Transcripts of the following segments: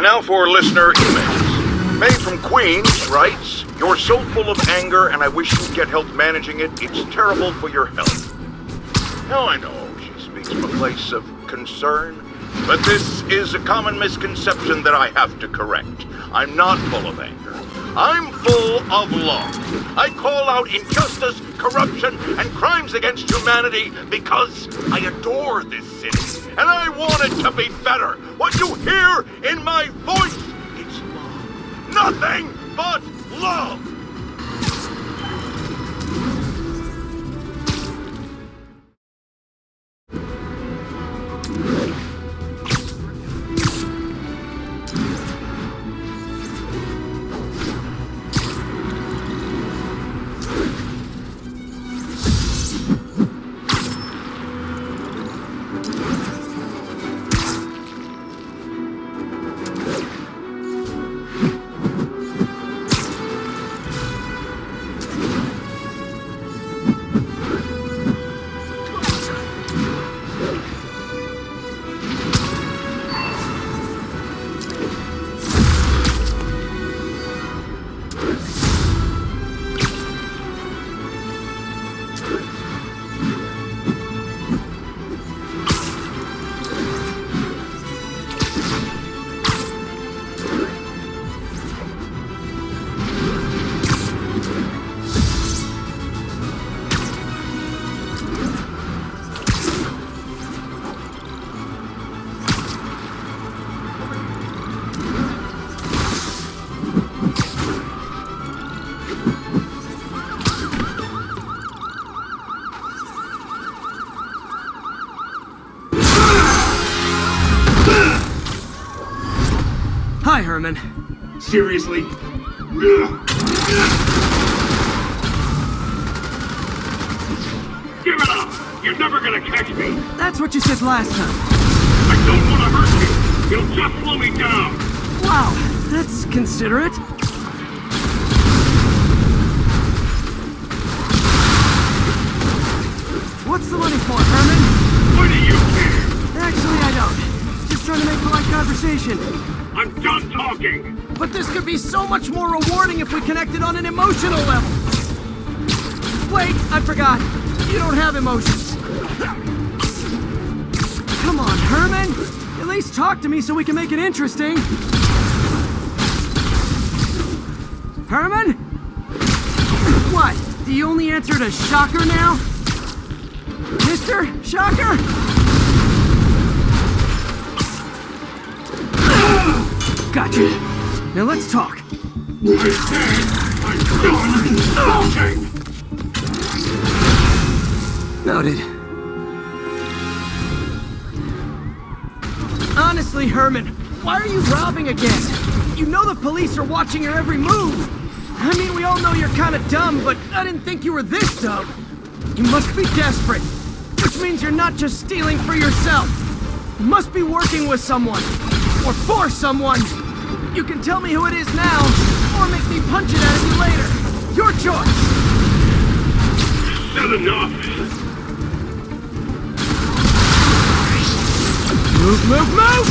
now for listener emails. May from Queens writes, "You're so full of anger and I wish you'd get help managing it. It's terrible for your health." Now I know she speaks from a place of concern, but this is a common misconception that I have to correct. I'm not full of anger. I'm full of love. I call out injustice, corruption, and crimes against humanity because I adore this city, and I want it to be better. What you hear in my voice, it's love. Nothing but love. Hi, Herman. Seriously? Give it up! You're never gonna catch me! That's what you said last time. I don't want to hurt you! You'll just slow me down! Wow, that's considerate. What's the money for, Herman? Why do you care? Actually, I don't. Just trying to make polite conversation. I'm done talking! But this could be so much more rewarding if we connected on an emotional level. Wait, I forgot. You don't have emotions. Come on, Herman. At least talk to me so we can make it interesting. Herman? What? Do you only answer to Shocker now? Mr. Shocker? Gotcha. Now let's talk. I said I'm done talking! Noted. Honestly, Herman, why are you robbing again? You know the police are watching your every move. I mean, we all know you're kind of dumb, but I didn't think you were this dumb. You must be desperate, which means you're not just stealing for yourself. You must be working with someone, or for someone. You can tell me who it is now, or make me punch it out of you later. Your choice. Said enough! Move, move, move!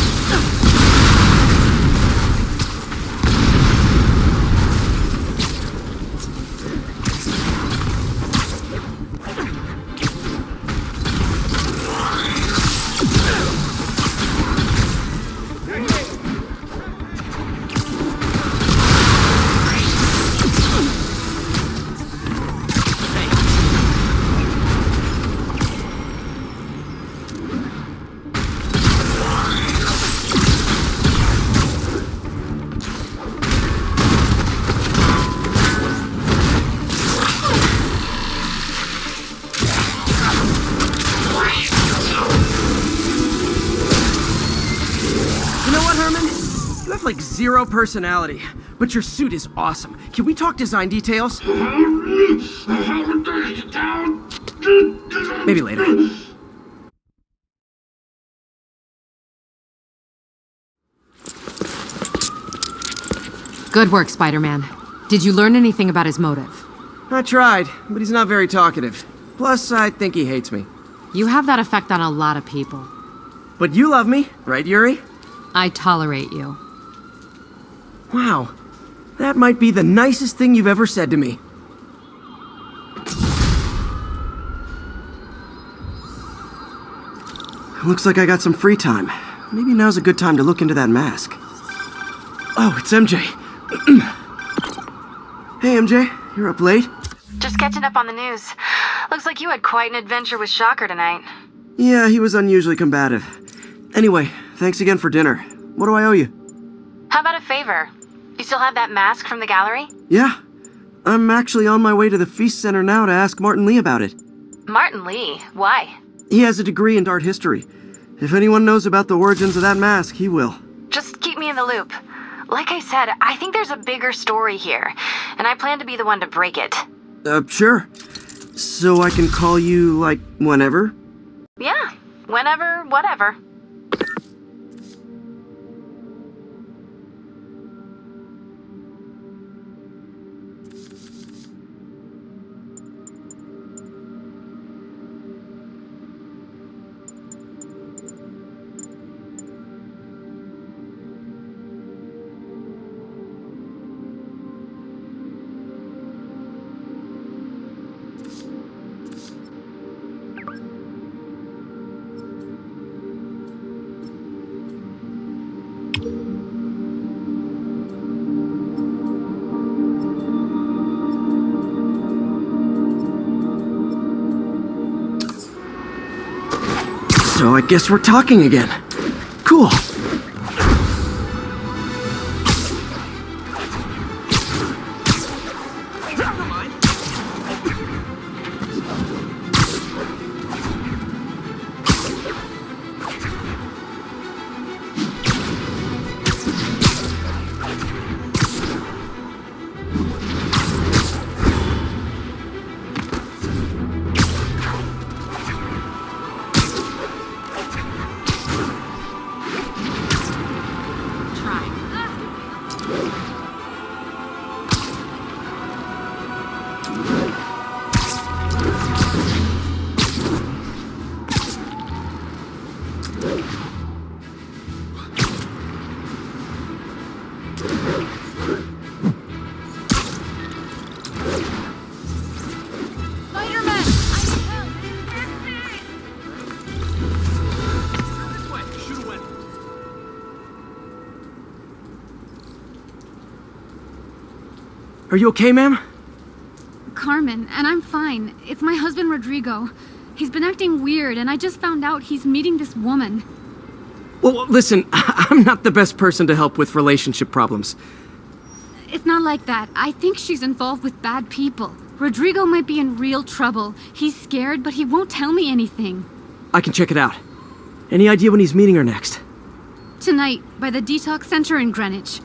Like zero personality, but your suit is awesome. Can we talk design details? Maybe later. Good work, Spider-Man. Did you learn anything about his motive? I tried, but he's not very talkative. Plus, I think he hates me. You have that effect on a lot of people. But you love me, right, Yuri? I tolerate you. Wow. That might be the nicest thing you've ever said to me. Looks like I got some free time. Maybe now's a good time to look into that mask. Oh, it's MJ. Hey, MJ. You're up late? Just catching up on the news. Looks like you had quite an adventure with Shocker tonight. Yeah, he was unusually combative. Anyway, thanks again for dinner. What do I owe you? How about a favor? You still have that mask from the gallery? Yeah. I'm actually on my way to the F.E.A.S.T Center now to ask Martin Lee about it. Martin Lee? Why? He has a degree in art history. If anyone knows about the origins of that mask, he will. Just keep me in the loop. Like I said, I think there's a bigger story here, and I plan to be the one to break it. Sure. So I can call you, like, whenever? Yeah, whenever, whatever. So I guess we're talking again. Cool. Are you okay, ma'am? Carmen, and I'm fine. It's my husband, Rodrigo. He's been acting weird, and I just found out he's meeting this woman. Well, listen, I'm not the best person to help with relationship problems. It's not like that. I think she's involved with bad people. Rodrigo might be in real trouble. He's scared, but he won't tell me anything. I can check it out. Any idea when he's meeting her next? Tonight, by the detox center in Greenwich.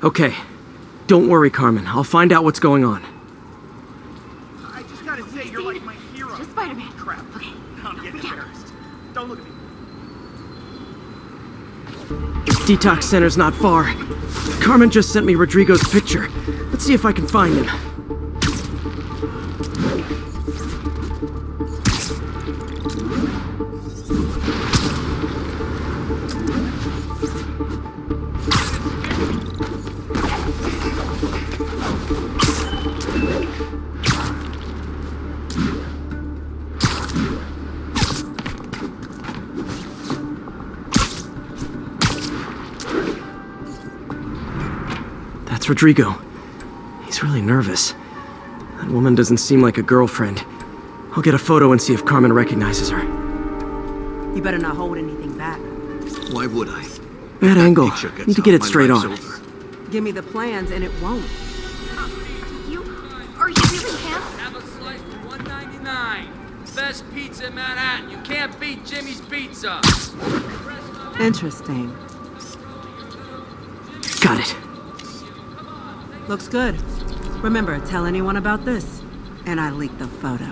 Okay. Don't worry, Carmen. I'll find out what's going on. I just gotta say, you're like my hero. Just Spider-Man. Crap. Okay. I'm getting embarrassed. Don't look at me. Detox center's not far. Carmen just sent me Rodrigo's picture. Let's see if I can find him. That's Rodrigo. He's really nervous. That woman doesn't seem like a girlfriend. I'll get a photo and see if Carmen recognizes her. You better not hold anything back. Why would I? Bad angle. Picture gets Need to out, get it my straight life's on. over. Give me the plans and it won't. Are you really him? Have a slice for $1.99. Best pizza in Manhattan. You can't beat Jimmy's Pizza. Interesting. Got it. Looks good. Remember, tell anyone about this, and I leak the photo.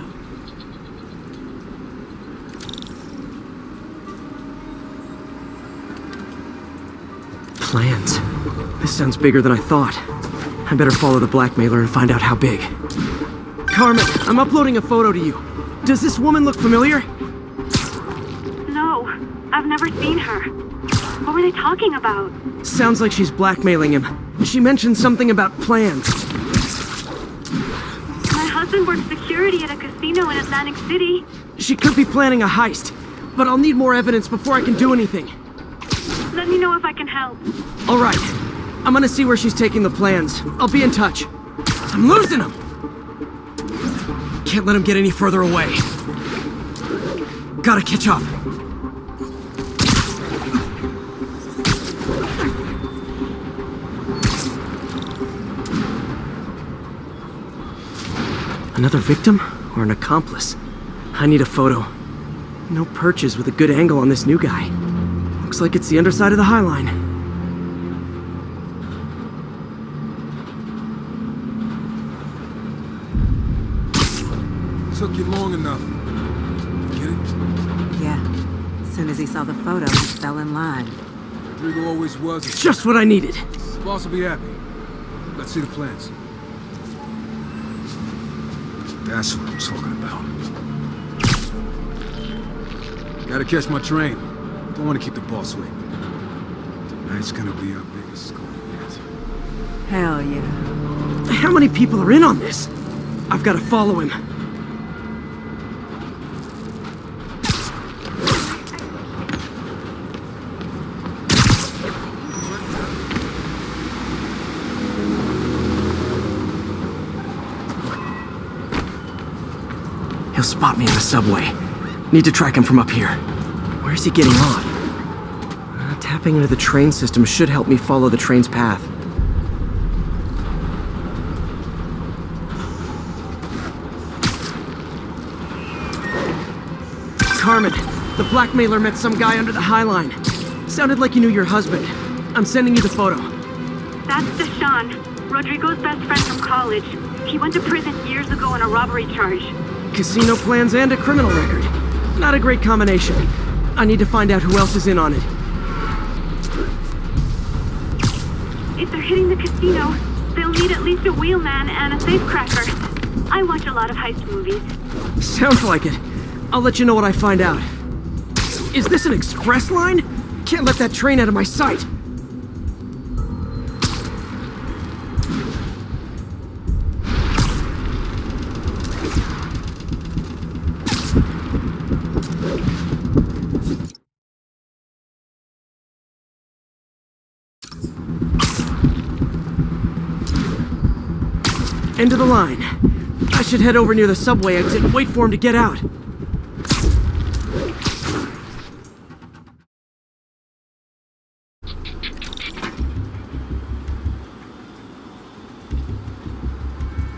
Plans. This sounds bigger than I thought. I better follow the blackmailer and find out how big. Carmen, I'm uploading a photo to you. Does this woman look familiar? No, I've never seen her. What were they talking about? Sounds like she's blackmailing him. She mentioned something about plans. My husband works security at a casino in Atlantic City. She could be planning a heist, but I'll need more evidence before I can do anything. Let me know if I can help. All right. I'm gonna see where she's taking the plans. I'll be in touch. I'm losing him! Can't let him get any further away. Gotta catch up. Another victim or an accomplice? I need a photo. No perches with a good angle on this new guy. Looks like it's the underside of the High Line. Took you long enough. Get it? Yeah. As soon as he saw the photo, he fell in line. Rodrigo always was. Just what I needed. The boss will be happy. Let's see the plans. That's what I'm talking about. Gotta catch my train. Don't want to keep the boss waiting. Tonight's gonna be our biggest score yet. Hell yeah. How many people are in on this? I've got to follow him. He'll spot me in the subway. Need to track him from up here. Where's he getting off? Tapping into the train system should help me follow the train's path. Carmen, the blackmailer met some guy under the High Line. Sounded like you knew your husband. I'm sending you the photo. That's Deshaun, Rodrigo's best friend from college. He went to prison years ago on a robbery charge. Casino plans and a criminal record. Not a great combination. I need to find out who else is in on it. If they're hitting the casino, they'll need at least a wheelman and a safecracker. I watch a lot of heist movies. Sounds like it. I'll let you know what I find out. Is this an express line? Can't let that train out of my sight. End of the line. I should head over near the subway exit and wait for him to get out.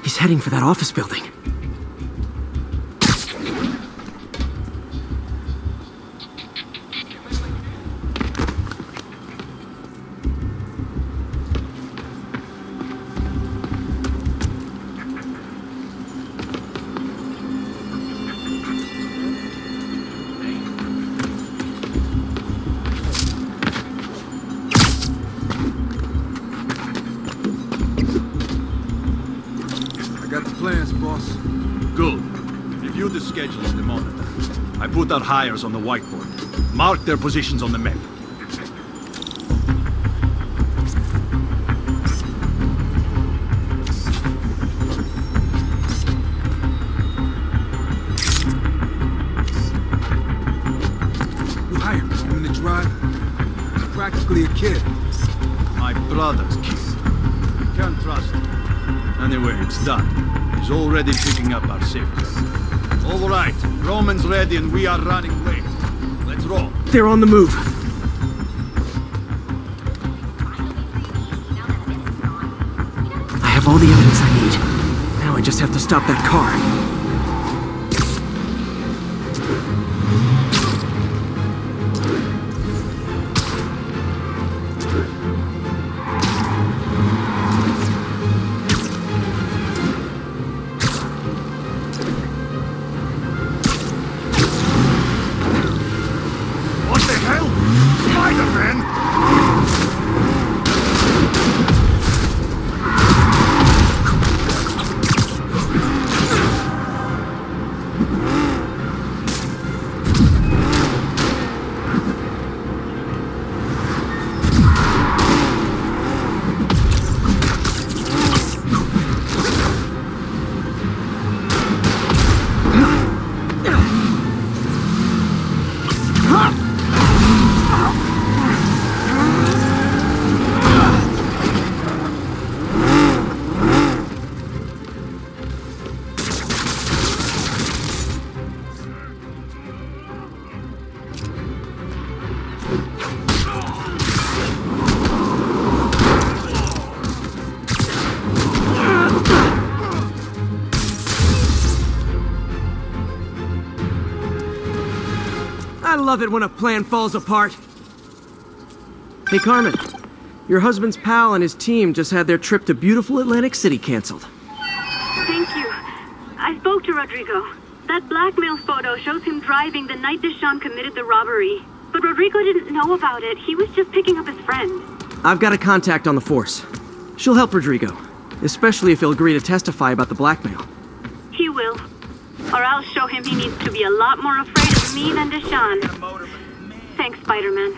He's heading for that office building. Schedules the monitor. I put our hires on the whiteboard. Mark their positions on the map. Who hired him in the drive? He's practically a kid. My brother's kid. Can't trust him. Anyway, it's done. He's already picking up our safety. All right, Roman's ready and we are running late. Let's roll. They're on the move. I have all the evidence I need. Now I just have to stop that car. I love it when a plan falls apart. Hey, Carmen. Your husband's pal and his team just had their trip to beautiful Atlantic City canceled. Thank you. I spoke to Rodrigo. That blackmail photo shows him driving the night Deshawn committed the robbery. But Rodrigo didn't know about it. He was just picking up his friend. I've got a contact on the force. She'll help Rodrigo, especially if he'll agree to testify about the blackmail. He will. Or I'll show him he needs to be a lot more afraid of me than Deshawn. Thanks, Spider-Man.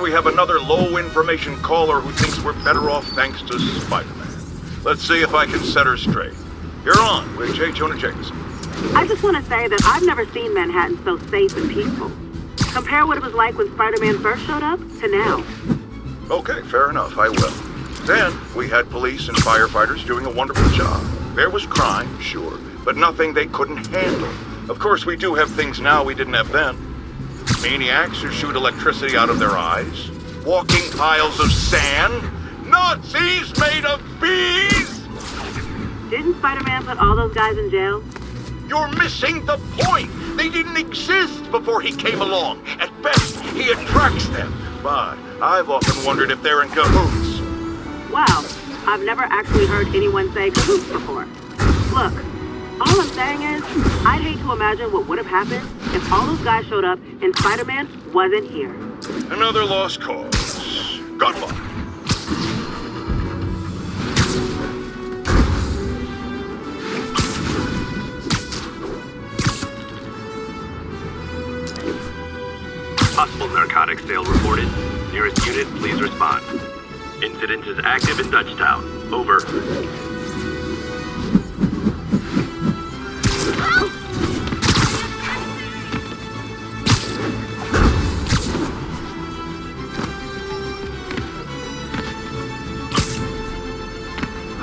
We have another low-information caller who thinks we're better off thanks to Spider-Man. Let's see if I can set her straight. You're on with J. Jonah Jameson. I just want to say that I've never seen Manhattan so safe and peaceful. Compare what it was like when Spider-Man first showed up to now. Okay, fair enough, I will. Then, we had police and firefighters doing a wonderful job. There was crime, sure, but nothing they couldn't handle. Of course, we do have things now we didn't have then. Maniacs who shoot electricity out of their eyes, walking piles of sand, Nazis made of bees! Didn't Spider-Man put all those guys in jail? You're missing the point! They didn't exist before he came along. At best, he attracts them. But I've often wondered if they're in cahoots. Wow, I've never actually heard anyone say cahoots before. Look, all I'm saying is, I'd hate to imagine what would have happened if all those guys showed up and Spider-Man wasn't here. Another lost cause. Good luck. Possible narcotics sale reported. Nearest unit, please respond. Incident is active in Dutchtown. Over.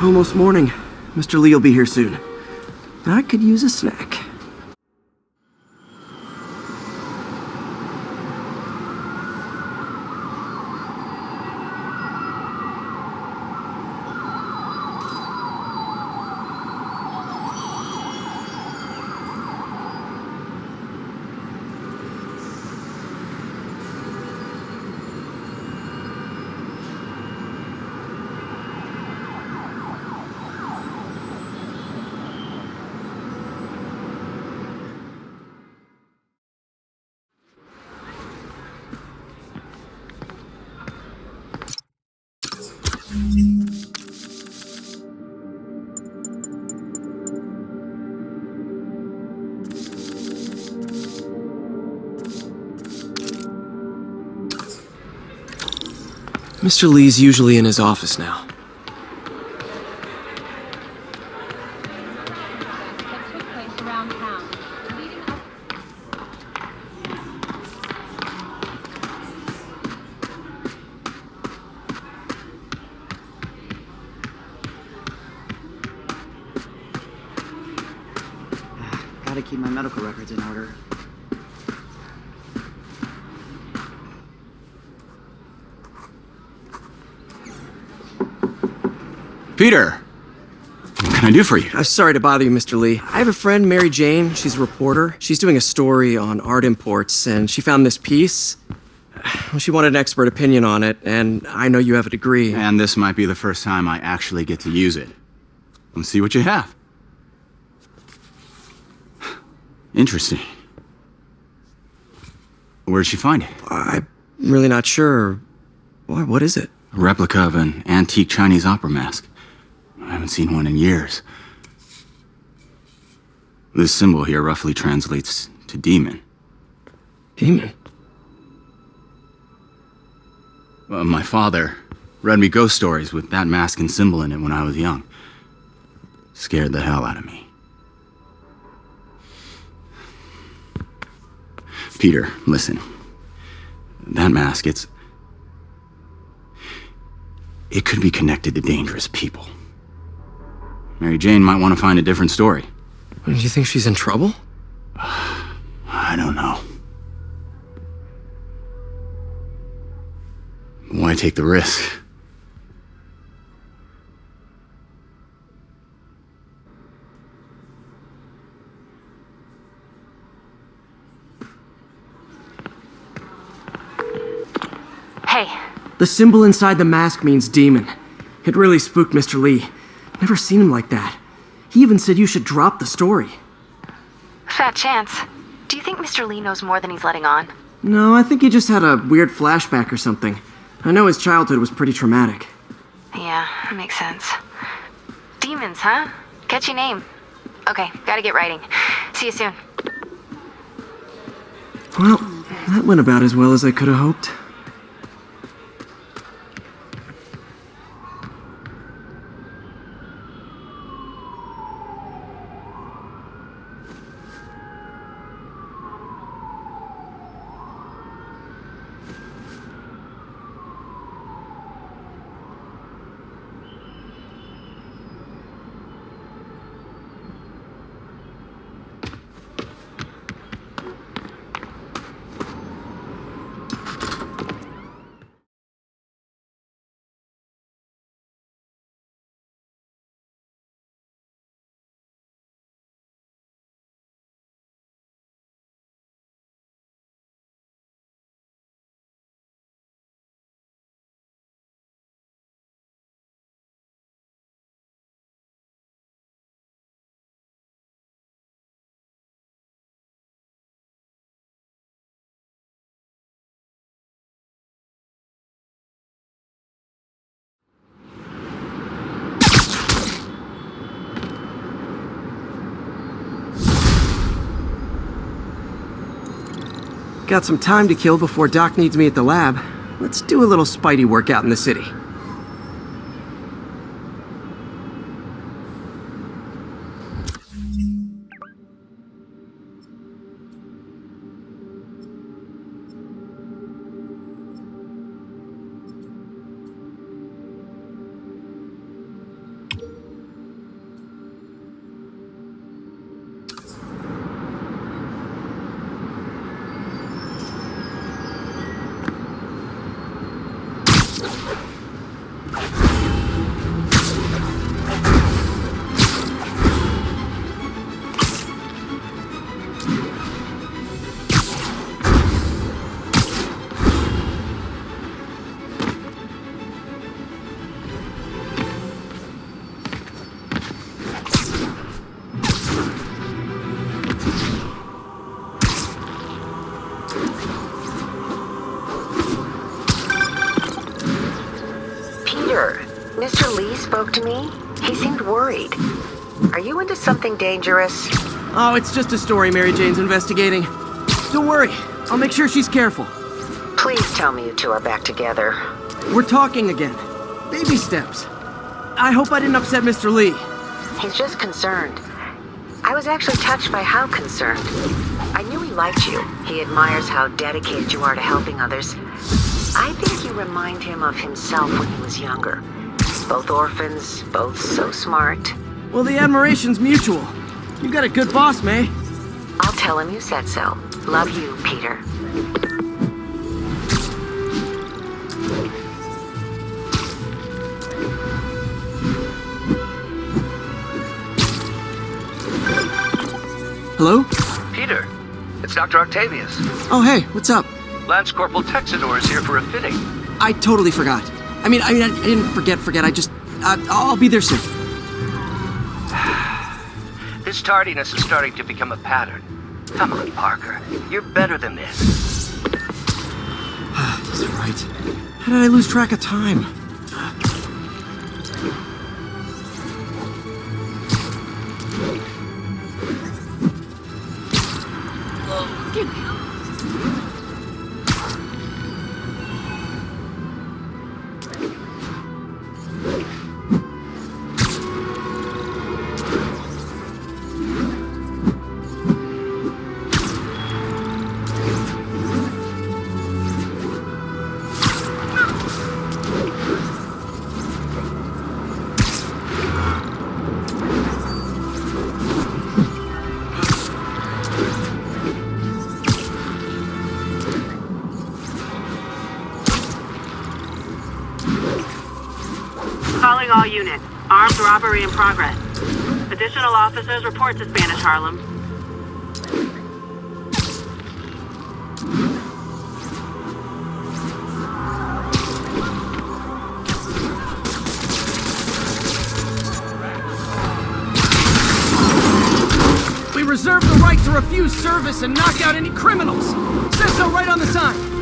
Almost morning. Mr. Lee will be here soon. I could use a snack. Mr. Lee's usually in his office now. Gotta keep my medical records in order. Peter! What can I do for you? I'm sorry to bother you, Mr. Lee. I have a friend, Mary Jane. She's a reporter. She's doing a story on art imports, and she found this piece. She wanted an expert opinion on it, and I know you have a degree. And this might be the first time I actually get to use it. Let's see what you have. Interesting. Where'd she find it? I'm really not sure. What is it? A replica of an antique Chinese opera mask. I haven't seen one in years. This symbol here roughly translates to demon. Demon? Well, my father read me ghost stories with that mask and symbol in it when I was young. Scared the hell out of me. Peter, listen. That mask, it could be connected to dangerous people. Mary Jane might want to find a different story. Do you think she's in trouble? I don't know. Why take the risk? Hey. The symbol inside the mask means demon. It really spooked Mr. Lee. Never seen him like that. He even said you should drop the story. Fat chance. Do you think Mr. Lee knows more than he's letting on? No, I think he just had a weird flashback or something. I know his childhood was pretty traumatic. Yeah, that makes sense. Demons, huh? Catchy name. Okay, gotta get writing. See you soon. Well, that went about as well as I could have hoped. Got some time to kill before Doc needs me at the lab. Let's do a little Spidey workout in the city. Mr. Lee spoke to me. He seemed worried. Are you into something dangerous? Oh, it's just a story Mary Jane's investigating. Don't worry. I'll make sure she's careful. Please tell me you two are back together. We're talking again. Baby steps. I hope I didn't upset Mr. Lee. He's just concerned. I was actually touched by how concerned. I knew he liked you. He admires how dedicated you are to helping others. I think you remind him of himself when he was younger. Both orphans, both so smart. Well, the admiration's mutual. You got a good boss, May. I'll tell him you said so. Love you, Peter. Hello? Peter, it's Dr. Octavius. Oh, hey, what's up? Lance Corporal Texador is here for a fitting. I totally forgot. I mean, I didn't forget. I'll be there soon. This tardiness is starting to become a pattern. Come on, Parker. You're better than this. That's right. How did I lose track of time? Calling all units. Armed robbery in progress. Additional officers report to Spanish Harlem. We reserve the right to refuse service and knock out any criminals. Says so right on the sign.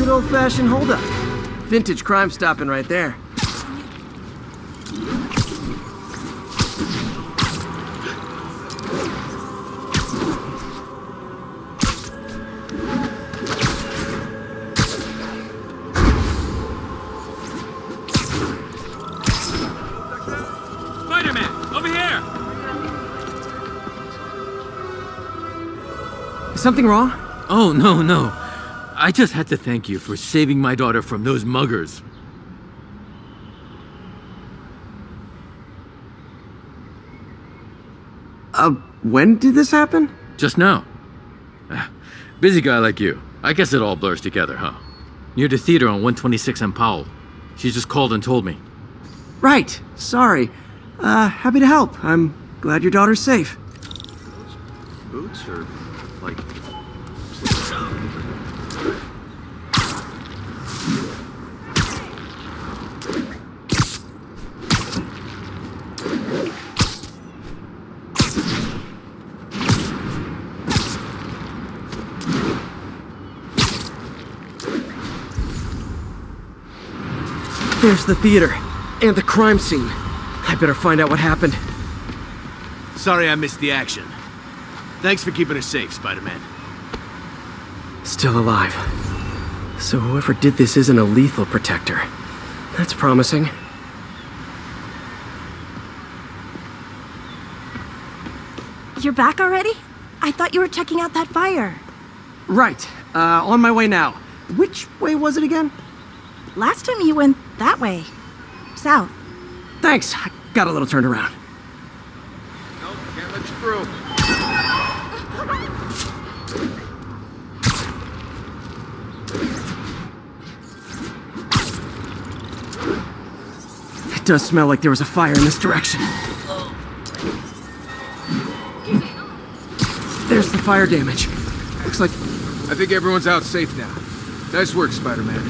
Old-fashioned holdup. Vintage crime stopping right there. Spider-Man, over here! Is something wrong? Oh, no. I just had to thank you for saving my daughter from those muggers. When did this happen? Just now. Busy guy like you. I guess it all blurs together, huh? Near the theater on 126 and Powell. She just called and told me. Right. Sorry. Happy to help. I'm glad your daughter's safe. Those boots are like... There's the theater. And the crime scene. I better find out what happened. Sorry I missed the action. Thanks for keeping us safe, Spider-Man. Still alive. So whoever did this isn't a lethal protector. That's promising. You're back already? I thought you were checking out that fire. Right. On my way now. Which way was it again? Last time you went that way. South. Thanks. I got a little turned around. Nope, can't let you through. It does smell like there was a fire in this direction. There's the fire damage. Looks like... I think everyone's out safe now. Nice work, Spider-Man.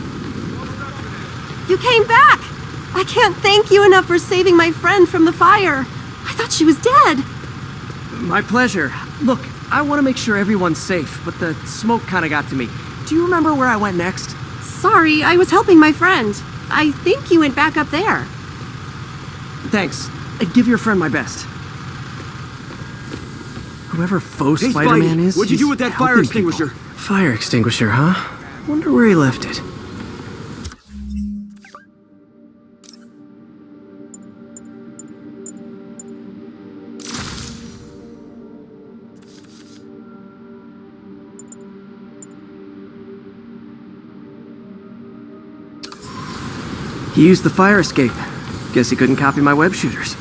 You came back! I can't thank you enough for saving my friend from the fire. I thought she was dead. My pleasure. Look, I want to make sure everyone's safe, but the smoke kind of got to me. Do you remember where I went next? Sorry, I was helping my friend. I think you went back up there. Thanks. Give your friend my best. Whoever faux Hey, Spider-Man Spidey, is, what'd you do with that fire helping extinguisher? people. Fire extinguisher, huh? Wonder where he left it. He used the fire escape. Guess he couldn't copy my web shooters.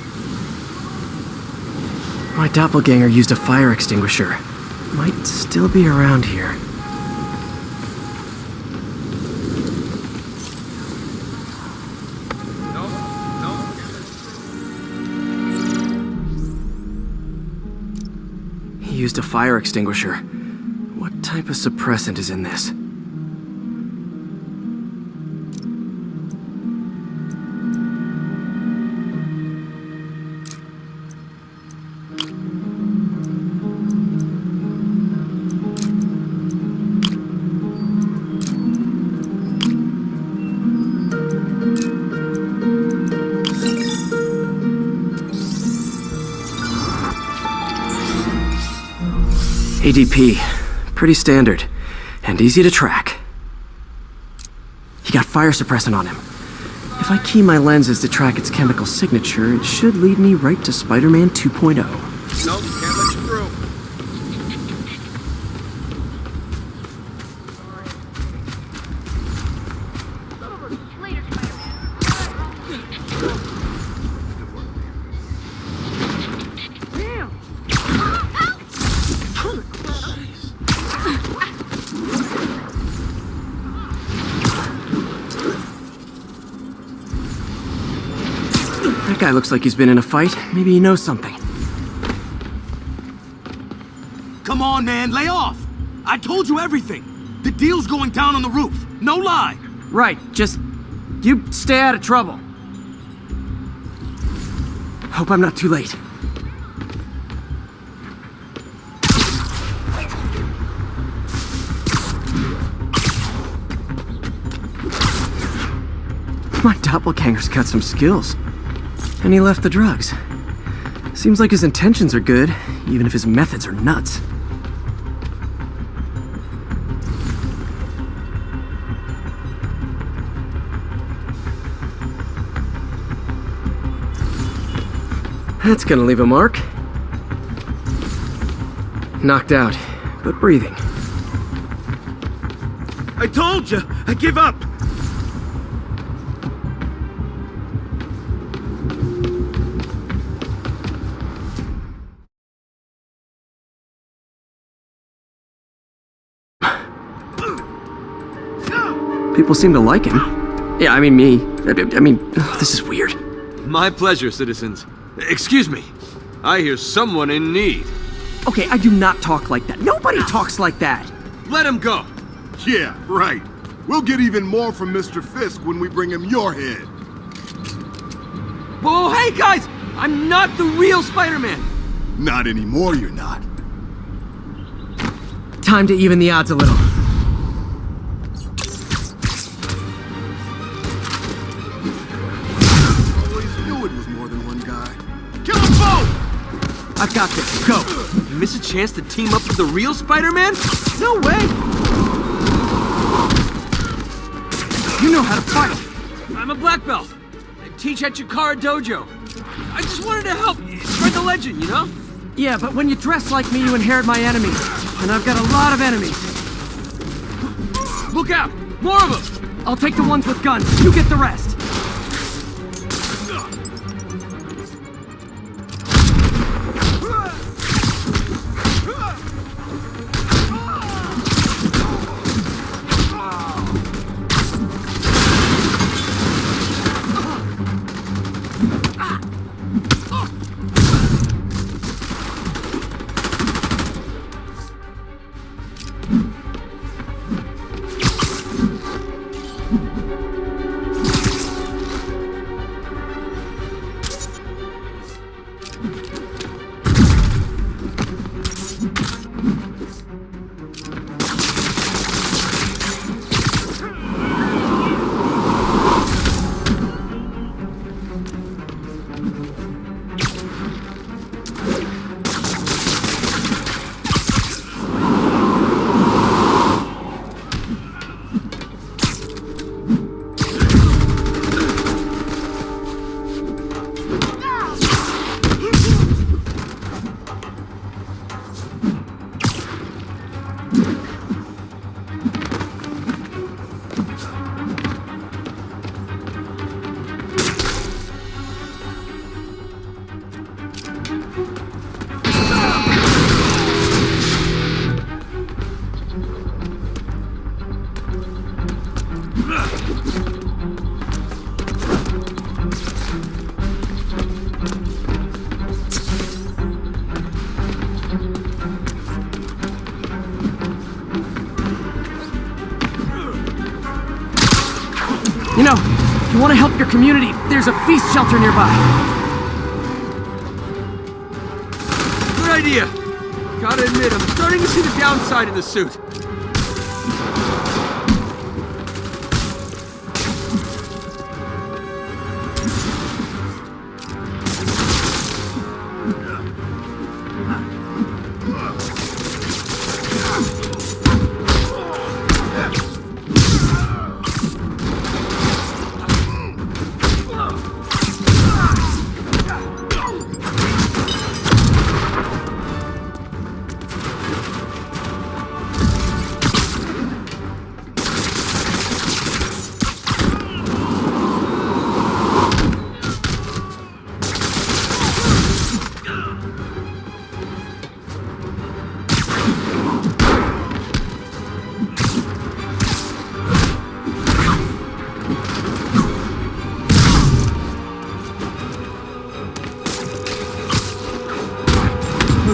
My doppelganger used a fire extinguisher. Might still be around here. He used a fire extinguisher. What type of suppressant is in this? ADP. Pretty standard. And easy to track. He got fire suppressant on him. If I key my lenses to track its chemical signature, it should lead me right to Spider-Man 2.0. Nope, can't let you through. That guy looks like he's been in a fight. Maybe he knows something. Come on, man, lay off! I told you everything! The deal's going down on the roof, no lie! Right, just... you stay out of trouble. Hope I'm not too late. My doppelganger's got some skills. And he left the drugs. Seems like his intentions are good, even if his methods are nuts. That's gonna leave a mark. Knocked out, but breathing. I told you! I give up! People seem to like him. Yeah, I mean me. I mean, this is weird. My pleasure, citizens. Excuse me. I hear someone in need. Okay, I do not talk like that. Nobody talks like that. Let him go. Yeah, right. We'll get even more from Mr. Fisk when we bring him your head. Whoa, hey guys! I'm not the real Spider-Man! Not anymore, you're not. Time to even the odds a little. Always knew it was more than one guy. Kill them both! I've got this. Go. You miss a chance to team up with the real Spider-Man? No way! You know how to fight. I'm a black belt. I teach at Chikara Dojo. I just wanted to help spread the legend, you know? Yeah, but when you dress like me, you inherit my enemies. And I've got a lot of enemies. Look out! More of them! I'll take the ones with guns. You get the rest. You know, if you want to help your community, there's a F.E.A.S.T shelter nearby. Good idea. Gotta admit, I'm starting to see the downside of the suit.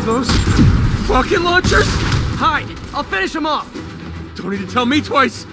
Those rocket launchers? Hide! I'll finish them off! Don't need to tell me twice!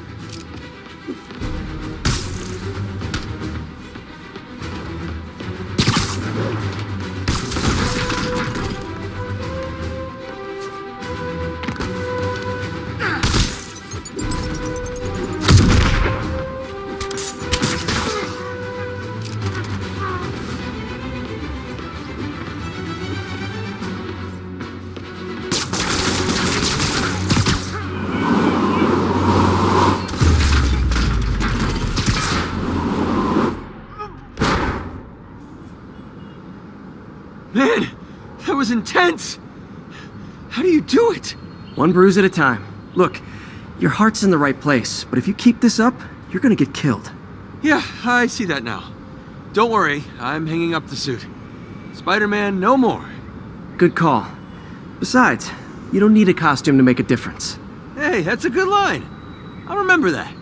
Man, that was intense! How do you do it? One bruise at a time. Look, your heart's in the right place, but if you keep this up, you're gonna get killed. Yeah, I see that now. Don't worry, I'm hanging up the suit. Spider-Man, no more. Good call. Besides, you don't need a costume to make a difference. Hey, that's a good line. I'll remember that.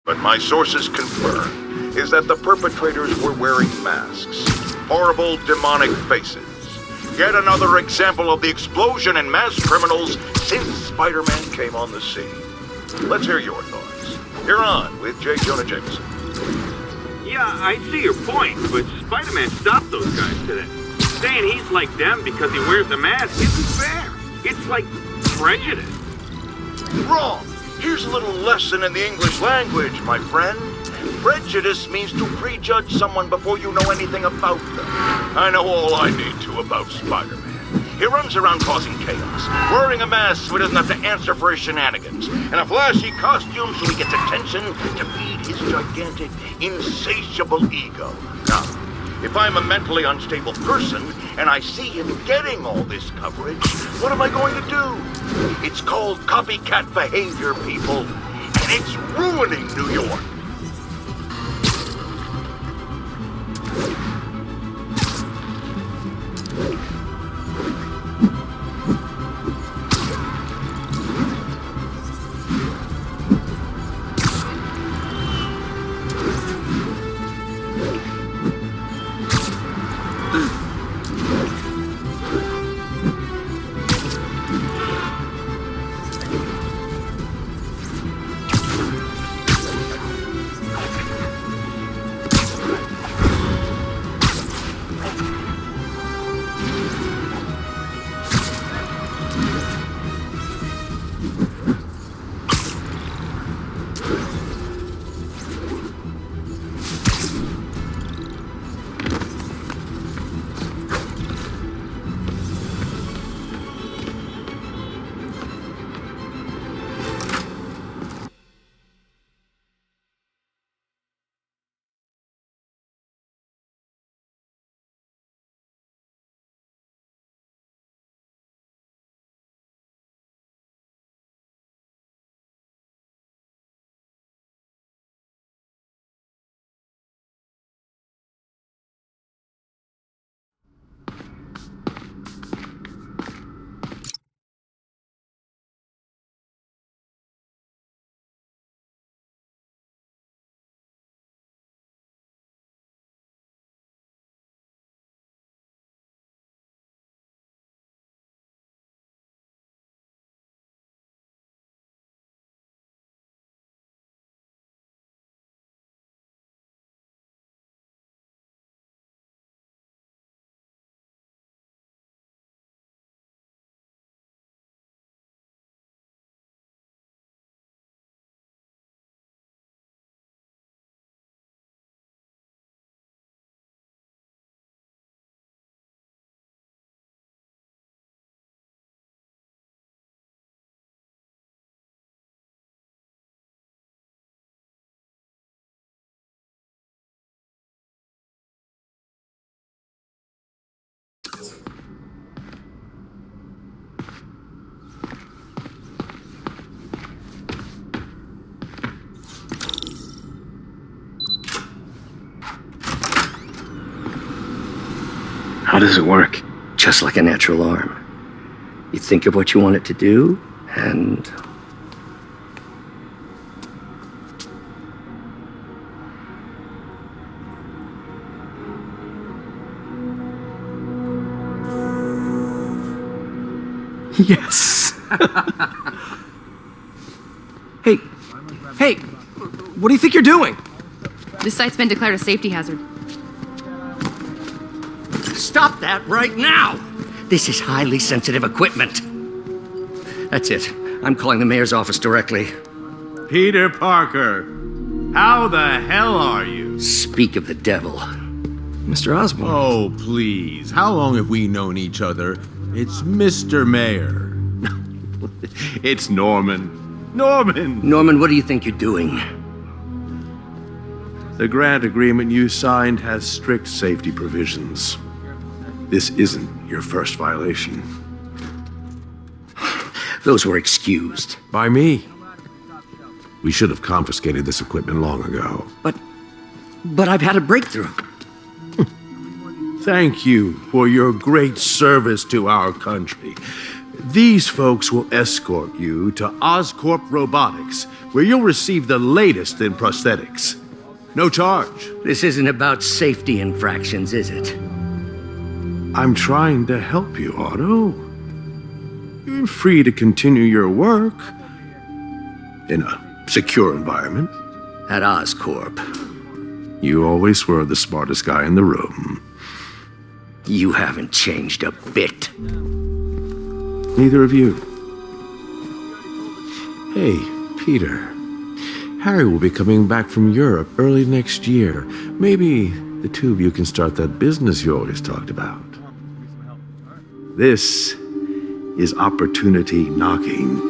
but my sources confirm is that the perpetrators were wearing masks. Horrible, demonic faces. Yet another example of the explosion in mass criminals since Spider-Man came on the scene. Let's hear your thoughts. You're on with J. Jonah Jameson. Yeah, I see your point, but Spider-Man stopped those guys today. Saying he's like them because he wears a mask isn't fair. It's like prejudice. Wrong. Here's a little lesson in the English language, my friend. Prejudice means to prejudge someone before you know anything about them. I know all I need to about Spider-Man. He runs around causing chaos, wearing a mask so he doesn't have to answer for his shenanigans, and a flashy costume so he gets attention to feed his gigantic, insatiable ego. Now, if I'm a mentally unstable person and I see him getting all this coverage, what am I going to do? It's called copycat behavior, people, and it's ruining New York. How does it work? Just like a natural arm. You think of what you want it to do, and... Yes! Hey, what do you think you're doing? This site's been declared a safety hazard. Stop that right now! This is highly sensitive equipment. That's it. I'm calling the mayor's office directly. Peter Parker, how the hell are you? Speak of the devil. Mr. Osborn. Oh, please. How long have we known each other? It's Mr. Mayor. It's Norman. Norman, what do you think you're doing? The grant agreement you signed has strict safety provisions. This isn't your first violation. Those were excused. By me. We should have confiscated this equipment long ago. But I've had a breakthrough. Thank you for your great service to our country. These folks will escort you to Oscorp Robotics, where you'll receive the latest in prosthetics. No charge. This isn't about safety infractions, is it? I'm trying to help you, Otto. You're free to continue your work in a secure environment. At Oscorp. You always were the smartest guy in the room. You haven't changed a bit. Neither of you. Hey, Peter. Harry will be coming back from Europe early next year. Maybe the two of you can start that business you always talked about. This is opportunity knocking.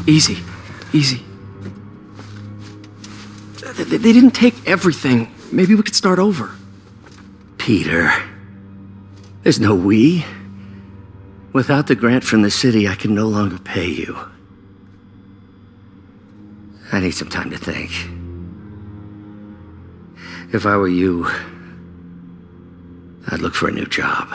Easy. They didn't take everything. Maybe we could start over. Peter, there's no we. Without the grant from the city, I can no longer pay you. I need some time to think. If I were you, I'd look for a new job.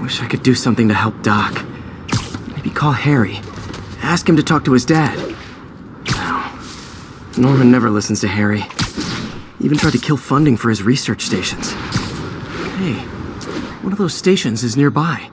Wish I could do something to help Doc. Maybe call Harry. Ask him to talk to his dad. No. Norman never listens to Harry. Even tried to kill funding for his research stations. Hey, one of those stations is nearby.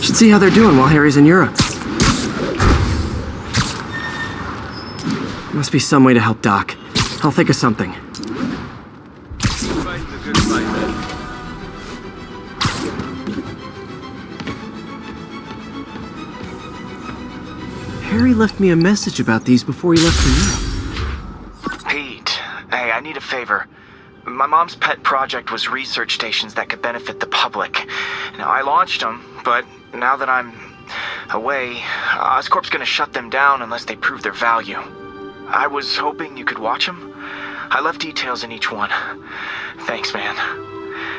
Should see how they're doing while Harry's in Europe. Must be some way to help Doc. I'll think of something. Harry left me a message about these before he left for Europe. Pete, hey, I need a favor. My mom's pet project was research stations that could benefit the public. Now, I launched them, but now that I'm away, Oscorp's gonna shut them down unless they prove their value. I was hoping you could watch them. I left details in each one. Thanks, man.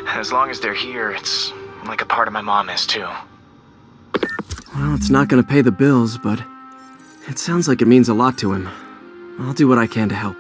As long as they're here, it's like a part of my mom is, too. Well, it's not gonna pay the bills, but it sounds like it means a lot to him. I'll do what I can to help.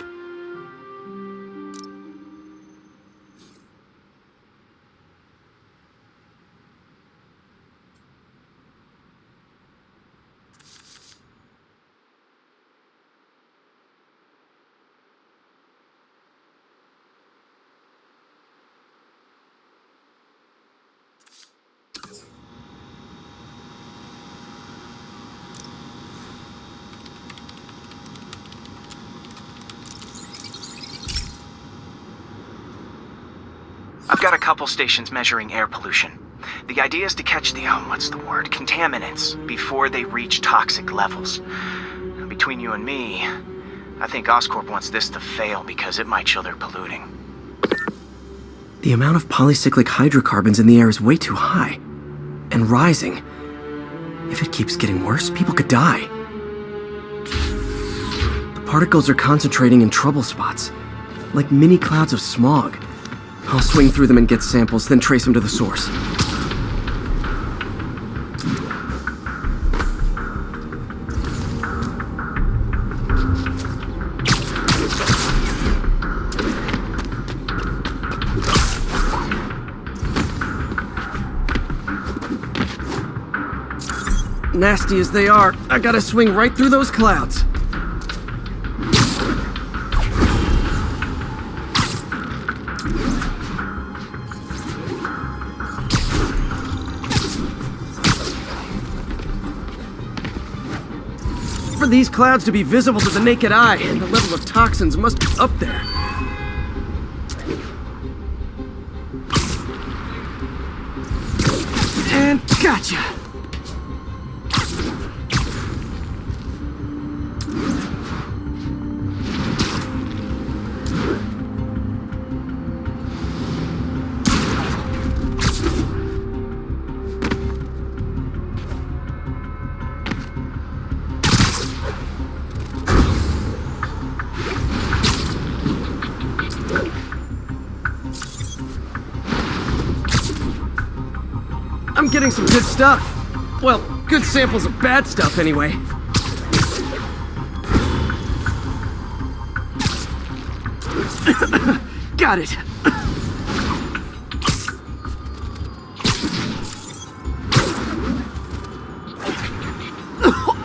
I've got a couple stations measuring air pollution. The idea is to catch the, contaminants before they reach toxic levels. Between you and me, I think Oscorp wants this to fail because it might show they're polluting. The amount of polycyclic hydrocarbons in the air is way too high. And rising. If it keeps getting worse, people could die. The particles are concentrating in trouble spots, like mini clouds of smog. I'll swing through them and get samples, then trace them to the source. Nasty as they are, I gotta swing right through those clouds. For these clouds to be visible to the naked eye, the level of toxins must be up there. And gotcha! I'm getting some good stuff. Well, good samples of bad stuff anyway. Got it.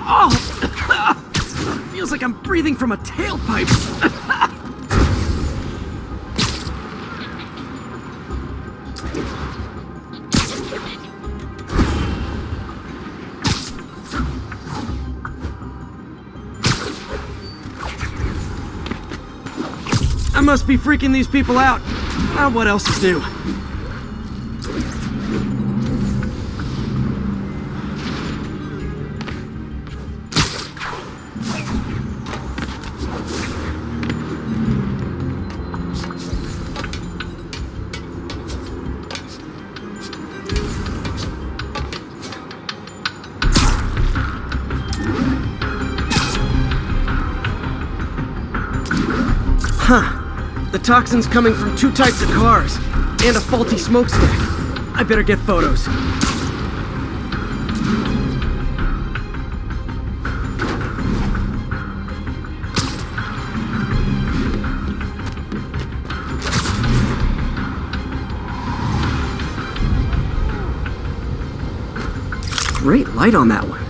Oh! Feels like I'm breathing from a tailpipe. I must be freaking these people out. What else is new? Huh. The toxin's coming from two types of cars, and a faulty smokestack. I better get photos. Great light on that one.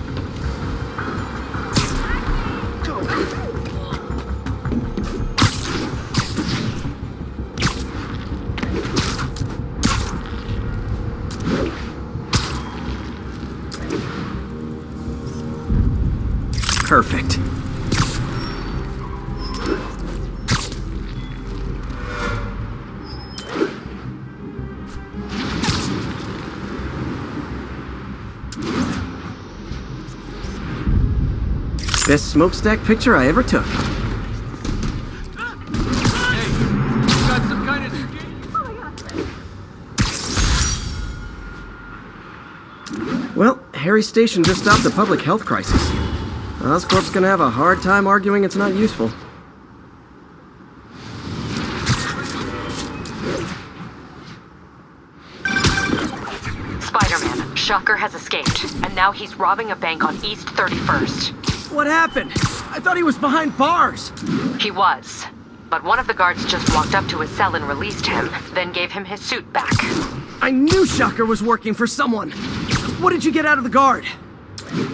Perfect. Best smokestack picture I ever took. Well, Harry's station just stopped a public health crisis. Oscorp's gonna have a hard time arguing it's not useful. Spider-Man, Shocker has escaped, and now he's robbing a bank on East 31st. What happened? I thought he was behind bars. He was, but one of the guards just walked up to his cell and released him, then gave him his suit back. I knew Shocker was working for someone. What did you get out of the guard?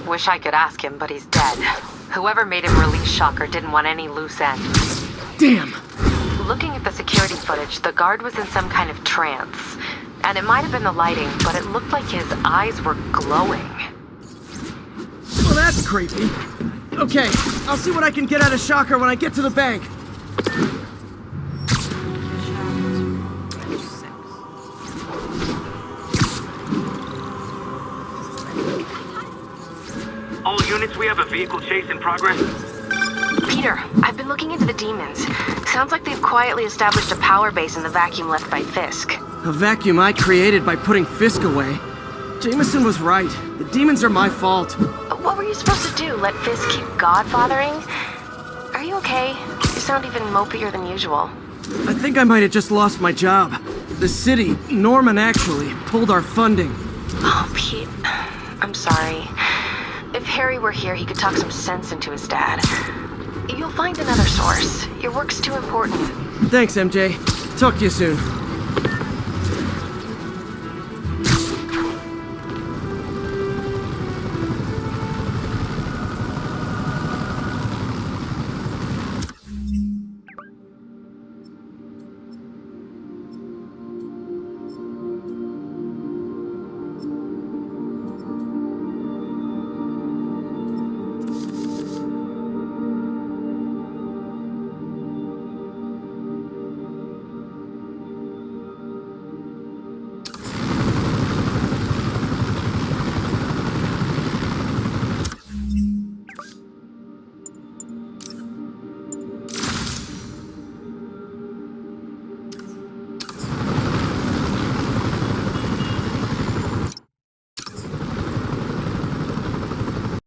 Wish I could ask him, but he's dead. Whoever made him release Shocker didn't want any loose ends. Damn! Looking at the security footage, the guard was in some kind of trance. And it might have been the lighting, but it looked like his eyes were glowing. Well, that's creepy. Okay, I'll see what I can get out of Shocker when I get to the bank. All units, we have a vehicle chase in progress. Peter, I've been looking into the demons. Sounds like they've quietly established a power base in the vacuum left by Fisk. A vacuum I created by putting Fisk away. Jameson was right. The demons are my fault. What were you supposed to do? Let Fisk keep godfathering? Are you okay? You sound even mopier than usual. I think I might have just lost my job. The city, Norman actually, pulled our funding. Oh, Pete. I'm sorry. If Harry were here, he could talk some sense into his dad. You'll find another source. Your work's too important. Thanks, MJ. Talk to you soon.